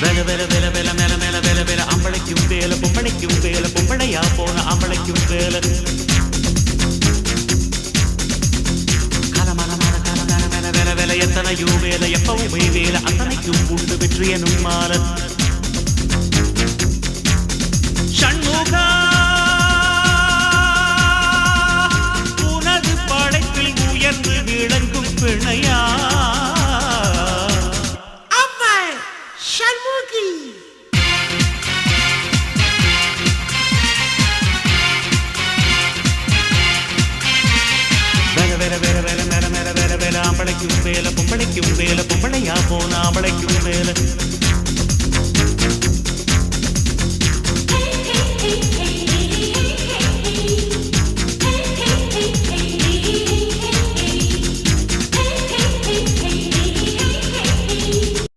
வேல வேல வேல வேல மேல மேல வேல வேல அம்பளைக்கும் வேல பொம்பளைக்கும் வேல பொம்பளையா போன அம்பளைக்கும் வேல காலமான காலமான மேல வேல வேல எத்தனையோ வேல எப்பவுமே வேல அத்தனைக்கும் உண்டு வெற்றி எனும் மால ஷண்முகா உனது படைப்பில் உயர்ந்து விளங்கும் பிணையா அம்பளைக்கும் வேல பொம்பளைக்கும் வேல பொம்பளையா போன அம்பளைக்கும்